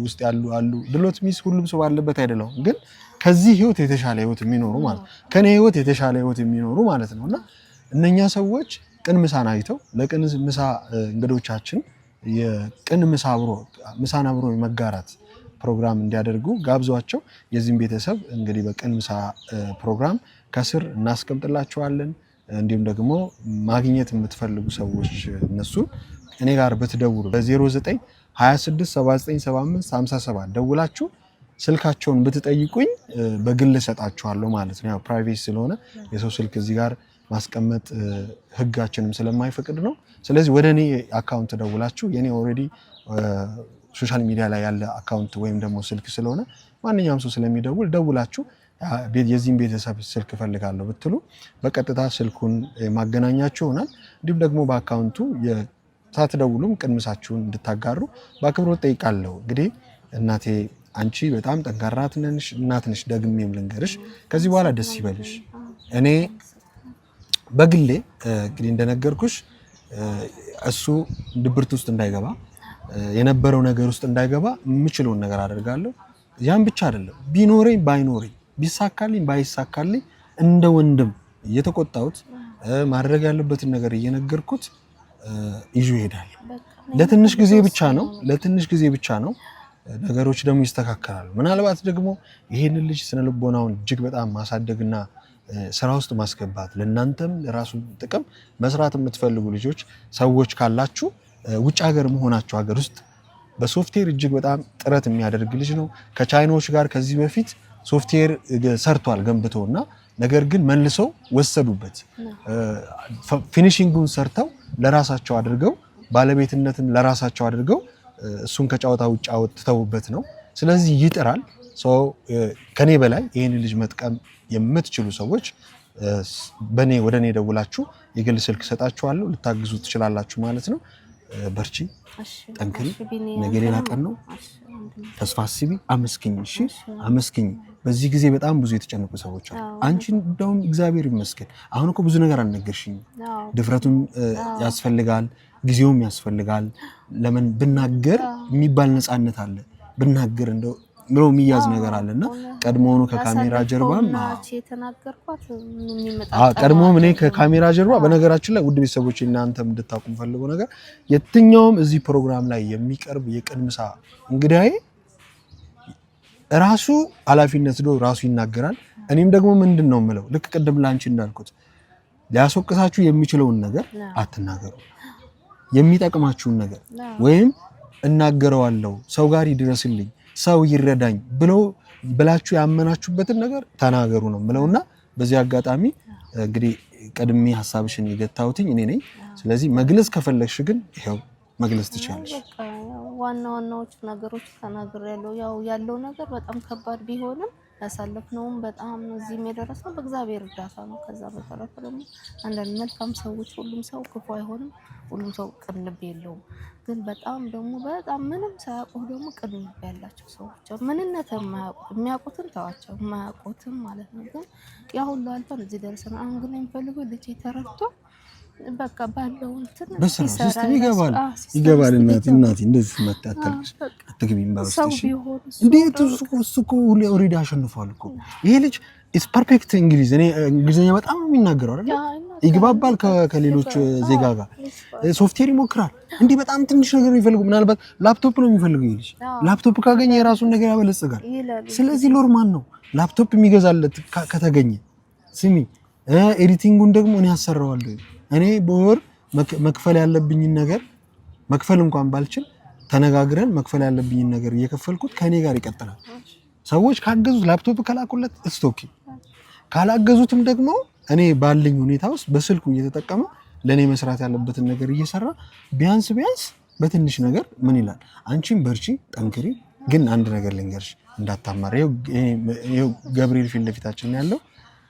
ውስጥ አሉ ድሎት ሚስ ሁሉም ሰው ባለበት አይደለም ግን ከዚህ ህይወት የተሻለ ህይወት የሚኖሩ ማለት ከኔ ህይወት የተሻለ ህይወት የሚኖሩ ማለት ነውና እነኛ ሰዎች ቀን ምሳን አይተው ለቀን ምሳ እንግዶቻችን የቀን ምሳ አብሮ ምሳን አብሮ መጋራት ፕሮግራም እንዲያደርጉ ጋብዟቸው። የዚህም ቤተሰብ እንግዲህ በቅን ምሳ ፕሮግራም ከስር እናስቀምጥላቸዋለን። እንዲሁም ደግሞ ማግኘት የምትፈልጉ ሰዎች እነሱን እኔ ጋር ብትደውሉ በ09 26 79 75 57 ደውላችሁ ስልካቸውን ብትጠይቁኝ በግል ሰጣችኋለሁ ማለት ነው። ያው ፕራይቬሲ ስለሆነ የሰው ስልክ እዚህ ጋር ማስቀመጥ ህጋችንም ስለማይፈቅድ ነው። ስለዚህ ወደ እኔ አካውንት ደውላችሁ የኔ ኦልሬዲ ሶሻል ሚዲያ ላይ ያለ አካውንት ወይም ደግሞ ስልክ ስለሆነ ማንኛውም ሰው ስለሚደውል ደውላችሁ የዚህን ቤተሰብ ስልክ ፈልጋለሁ ብትሉ በቀጥታ ስልኩን ማገናኛችሁ ይሆናል። እንዲሁም ደግሞ በአካውንቱ ሳትደውሉም ቅን ምሳችሁን እንድታጋሩ በአክብሮት ጠይቃለሁ። እንግዲህ እናቴ አንቺ በጣም ጠንካራ እናት ነሽ። ደግሜም ልንገርሽ ከዚህ በኋላ ደስ ይበልሽ። እኔ በግሌ እንግዲህ እንደነገርኩሽ እሱ ድብርት ውስጥ እንዳይገባ የነበረው ነገር ውስጥ እንዳይገባ የምችለውን ነገር አደርጋለሁ። ያን ብቻ አይደለም ቢኖረኝ ባይኖረኝ ቢሳካልኝ ባይሳካልኝ እንደ ወንድም እየተቆጣሁት ማድረግ ያለበትን ነገር እየነገርኩት ይዤ እሄዳለሁ። ለትንሽ ጊዜ ብቻ ነው። ነገሮች ደግሞ ይስተካከላሉ። ምናልባት ደግሞ ይሄንን ልጅ ስነ ልቦናውን እጅግ በጣም ማሳደግና ስራ ውስጥ ማስገባት ለእናንተም ለራሱ ጥቅም መስራት የምትፈልጉ ልጆች ሰዎች ካላችሁ ውጭ ሀገር መሆናችሁ ሀገር ውስጥ በሶፍትዌር እጅግ በጣም ጥረት የሚያደርግ ልጅ ነው። ከቻይናዎች ጋር ከዚህ በፊት ሶፍትዌር ሰርቷል ገንብቶና ነገር ግን መልሰው ወሰዱበት። ፊኒሺንጉን ሰርተው ለራሳቸው አድርገው ባለቤትነትን ለራሳቸው አድርገው እሱን ከጨዋታ ውጭ አወጥተውበት ነው። ስለዚህ ይጥራል። ከኔ በላይ ይህን ልጅ መጥቀም የምትችሉ ሰዎች ወደ እኔ ደውላችሁ የግል ስልክ ሰጣችኋለሁ፣ ልታግዙ ትችላላችሁ ማለት ነው። በርቺ፣ ጠንክሪ። ነገ ሌላ ቀን ነው። ተስፋ አስቢ፣ አመስግኝ። እሺ አመስግኝ። በዚህ ጊዜ በጣም ብዙ የተጨነቁ ሰዎች አሉ። አንቺ እንደውም እግዚአብሔር ይመስገን አሁን እኮ ብዙ ነገር አልነገርሽኝ። ድፍረቱም ያስፈልጋል፣ ጊዜውም ያስፈልጋል። ለምን ብናገር የሚባል ነፃነት አለ። ብናገር እንደው ምሮ የሚያዝ ነገር አለና ቀድሞውኑ ከካሜራ ጀርባም ቀድሞውም እኔ ከካሜራ ጀርባ በነገራችን ላይ ውድ ቤተሰቦች እናንተም እንድታቁም ፈልገው ነገር የትኛውም እዚህ ፕሮግራም ላይ የሚቀርብ የቅን ምሳ እንግዳዬ ራሱ ኃላፊነት ዶ ራሱ ይናገራል። እኔም ደግሞ ምንድን ነው የምለው ልክ ቅድም ላንቺ እንዳልኩት ሊያስወቅሳችሁ የሚችለውን ነገር አትናገሩ። የሚጠቅማችሁን ነገር ወይም እናገረዋለሁ ሰው ጋር ይድረስልኝ ሰው ይረዳኝ ብላችሁ ያመናችሁበትን ነገር ተናገሩ ነው የምለውና በዚህ አጋጣሚ እንግዲህ ቀድሜ ሐሳብሽን የገታውትኝ እኔ ነኝ። ስለዚህ መግለጽ ከፈለግሽ ግን ይሄው መግለጽ ትችላለሽ። ዋናዎቹ ነገሮች ተናግሬያለሁ። ያለው ነገር በጣም ከባድ ቢሆንም ያሳለፍነውም በጣም እዚህም የደረስነው በእግዚአብሔር እርዳታ ነው። ከዛ በተረፈ ደግሞ አንዳንድ መልካም ሰዎች ሁሉም ሰው ክፉ አይሆንም፣ ሁሉም ሰው ቅን ልብ የለውም። ግን በጣም ደግሞ በጣም ምንም ሳያውቁ ደግሞ ቅን ልብ ያላቸው ሰዎች ምንነት የሚያውቁትን ተዋቸው፣ የማያውቁትም ማለት ነው። ግን ያ ሁሉ አልፈን እዚህ ደርሰን አሁን ግን የሚፈልገው ልጅ ተረድቶ በቃ ባለው እንትን ይገባል። እናቴ እንደዚህ መጣጣልሽ አትግቢም ባውስተሽ እንዴት እሱ እኮ ኦሬዲ አሸንፏል እኮ ይሄ ልጅ ኢስ ፐርፌክት እንግሊዝኛ በጣም የሚናገረው አይደል? ይግባባል ከሌሎች ዜጋ ጋር ሶፍትዌር ይሞክራል። እንዲህ በጣም ትንሽ ነገር የሚፈልገው ምናልባት ላፕቶፕ ነው የሚፈልገው። ይሄ ልጅ ላፕቶፕ ካገኘ የራሱን ነገር ያበለጽጋል። ስለዚህ ኖርማል ነው ላፕቶፕ የሚገዛለት ከተገኘ። ስሚ ኤዲቲንጉን ደግሞ እኔ አሰራዋለሁ። እኔ በወር መክፈል ያለብኝን ነገር መክፈል እንኳን ባልችል ተነጋግረን መክፈል ያለብኝን ነገር እየከፈልኩት ከኔ ጋር ይቀጥላል። ሰዎች ካገዙት ላፕቶፕ ከላኩለት ስቶኪ ካላገዙትም ደግሞ እኔ ባለኝ ሁኔታ ውስጥ በስልኩ እየተጠቀመ ለኔ መስራት ያለበትን ነገር እየሰራ ቢያንስ በትንሽ ነገር ምን ይላል አንቺም በርቺ ጠንክሪ። ግን አንድ ነገር ልንገርሽ እንዳታማር። ይሄው ገብርኤል ፊት ለፊታችን ያለው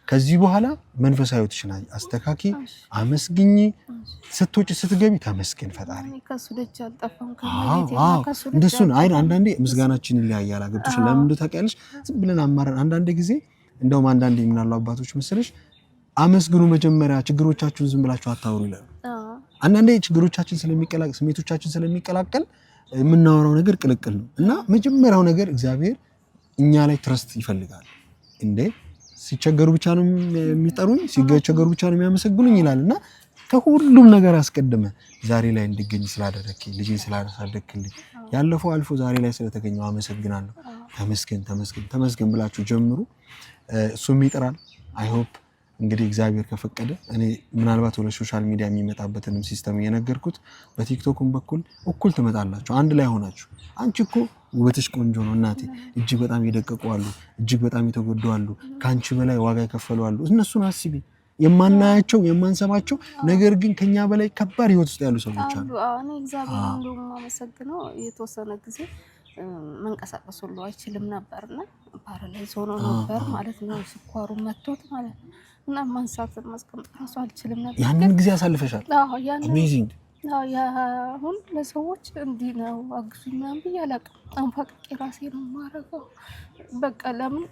ከዚህ በኋላ መንፈሳዊ ህይወትሽን አስተካኪ፣ አመስግኝ። ስትወጪ ስትገቢ ተመስገን ፈጣሪ። እንደሱ ነው አይደል? አንዳንዴ ምስጋናችን ይለያያል። አገብቶሽ ለምን እንደው ታውቂያለሽ? ዝም ብለን አማረን አንዳንዴ ጊዜ እንደውም አንዳንዴ ምናሉ አባቶች መሰለሽ አመስግኑ መጀመሪያ፣ ችግሮቻችሁን ዝም ብላችሁ አታውሩ ይላሉ። አንዳንዴ ችግሮቻችን ስለሚቀላቀል ስሜቶቻችን ስለሚቀላቀል የምናወራው ነገር ቅልቅል ነው እና መጀመሪያው ነገር እግዚአብሔር እኛ ላይ ትረስት ይፈልጋል። እንዴ ሲቸገሩ ብቻ ነው የሚጠሩኝ፣ ሲቸገሩ ብቻ ነው የሚያመሰግኑኝ ይላልና ከሁሉም ነገር አስቀድመ ዛሬ ላይ እንድገኝ ስላደረክልኝ፣ ልጄን ስላሳደግክልኝ ያለፈው አልፎ ዛሬ ላይ ስለተገኘው አመሰግናለሁ። ተመስገን ብላችሁ ጀምሩ። እሱም ይጥራል። አይ ሆፕ እንግዲህ እግዚአብሔር ከፈቀደ እኔ ምናልባት ወደ ሶሻል ሚዲያ የሚመጣበትንም ሲስተም እየነገርኩት በቲክቶክም በኩል እኩል ትመጣላችሁ አንድ ላይ ሆናችሁ። አንቺ እኮ ውበትሽ ቆንጆ ነው እናቴ፣ እጅግ በጣም የደቀቁ አሉ፣ እጅግ በጣም የተጎዱ አሉ፣ ከአንቺ በላይ ዋጋ የከፈሉ አሉ። እነሱን አስቢ። የማናያቸው የማንሰማቸው ነገር ግን ከኛ በላይ ከባድ ህይወት ውስጥ ያሉ ሰዎች አሉ። እኔ እግዚአብሔር እንደውም የማመሰግነው የተወሰነ ጊዜ መንቀሳቀስ ሁሉ አይችልም ነበርና ፓራላይዝ ሆኖ ነበር ማለት ነው። ስኳሩ መጥቶት ማለት ነው። እና ማንሳት ማስቀመጥ ራሱ አልችልም ነበር። ያንን ጊዜ አሳልፈሻል። አሜዚንግ። አሁን ለሰዎች እንዲህ ነው አግዙኝ ምናምን ብዬ አላውቅም። አንፋቅቄ ራሴ ነው የማደርገው። በቃ ለምን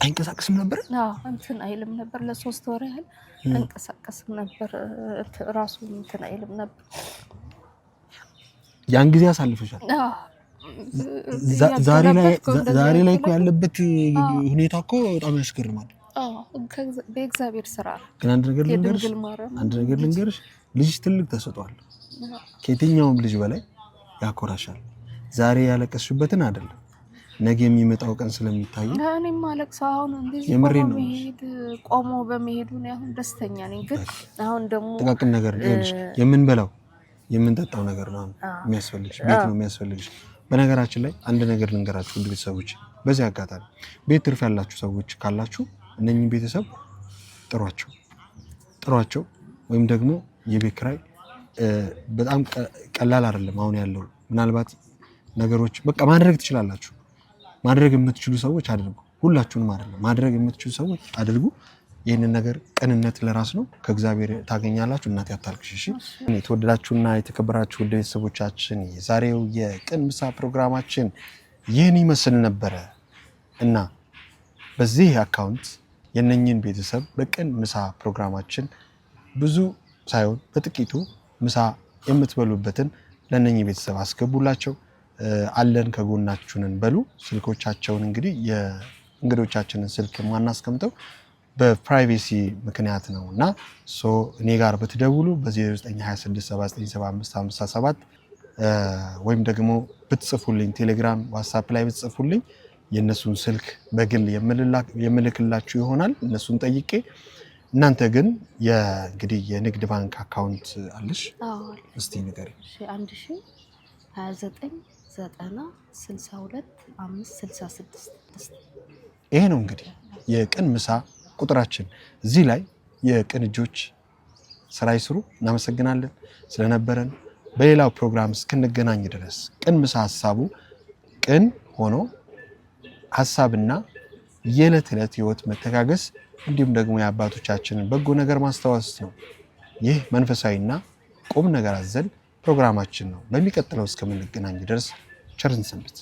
አይንቀሳቀስም ነበር? እንትን አይልም ነበር። ለ3 ወር ያህል አንቀሳቀስም ነበር። ራሱ እንትን አይልም ነበር። ያን ጊዜ አሳልፈሻል። ዛሬ ላይ እኮ ያለበት ሁኔታ እኮ በጣም ያስገርማል። በእግዚአብሔር ስራ ግን አንድ ነገር ልንገርሽ፣ ልጅ ትልቅ ተሰጥቷል። ከየትኛውም ልጅ በላይ ያኮራሻል። ዛሬ ያለቀስሽበትን አይደለም ነገ የሚመጣው ቀን ስለሚታይ እኔም አለቅሰው አሁን እንደዚህ ቆሞ በመሄዱ ነው አሁን ደስተኛ ነኝ። ግን አሁን ደግሞ ጥቃቅን ነገር ይኸውልሽ፣ የምንበላው የምንጠጣው ነገር ነው የሚያስፈልግሽ፣ ቤት ነው የሚያስፈልግሽ። በነገራችን ላይ አንድ ነገር ልንገራችሁ ውድ ቤተሰቦች፣ በዚህ አጋጣሚ ቤት ትርፍ ያላችሁ ሰዎች ካላችሁ እነኚህ ቤተሰብ ጥሯቸው። ወይም ደግሞ የቤት ኪራይ በጣም ቀላል አይደለም አሁን ያለው። ምናልባት ነገሮች በቃ ማድረግ ትችላላችሁ። ማድረግ የምትችሉ ሰዎች አድርጉ። ሁላችሁንም አይደለም፣ ማድረግ የምትችሉ ሰዎች አድርጉ። ይህንን ነገር ቅንነት ለራስ ነው፣ ከእግዚአብሔር ታገኛላችሁ። እናት ያታልክሽ። እሺ የተወደዳችሁና የተከበራችሁ ውድ ቤተሰቦቻችን የዛሬው የቅን ምሳ ፕሮግራማችን ይህን ይመስል ነበረ እና በዚህ አካውንት የነኝን ቤተሰብ በቅን ምሳ ፕሮግራማችን ብዙ ሳይሆን በጥቂቱ ምሳ የምትበሉበትን ለነኝ ቤተሰብ አስገቡላቸው። አለን ከጎናችሁንን በሉ። ስልኮቻቸውን እንግዲህ የእንግዶቻችንን ስልክ ማናስቀምጠው በፕራይቬሲ ምክንያት ነው እና እኔ ጋር ብትደውሉ በ0926797557 ወይም ደግሞ ብትጽፉልኝ ቴሌግራም፣ ዋትስአፕ ላይ ብትጽፉልኝ የነሱን ስልክ በግል የምልክላችሁ ይሆናል። እነሱን ጠይቄ እናንተ ግን እንግዲህ የንግድ ባንክ አካውንት አለሽ? እስቲ ንገሪ። 102990625666 ይሄ ነው እንግዲህ የቅን ምሳ ቁጥራችን። እዚህ ላይ የቅን እጆች ስራ ይስሩ። እናመሰግናለን ስለነበረን። በሌላው ፕሮግራም እስክንገናኝ ድረስ ቅን ምሳ ሀሳቡ ቅን ሆኖ ሀሳብና የዕለት ዕለት ህይወት መተጋገስ እንዲሁም ደግሞ የአባቶቻችንን በጎ ነገር ማስታወስ ነው። ይህ መንፈሳዊና ቁም ነገር አዘል ፕሮግራማችን ነው። በሚቀጥለው እስከምንገናኝ ድረስ ቸርን ሰንብት።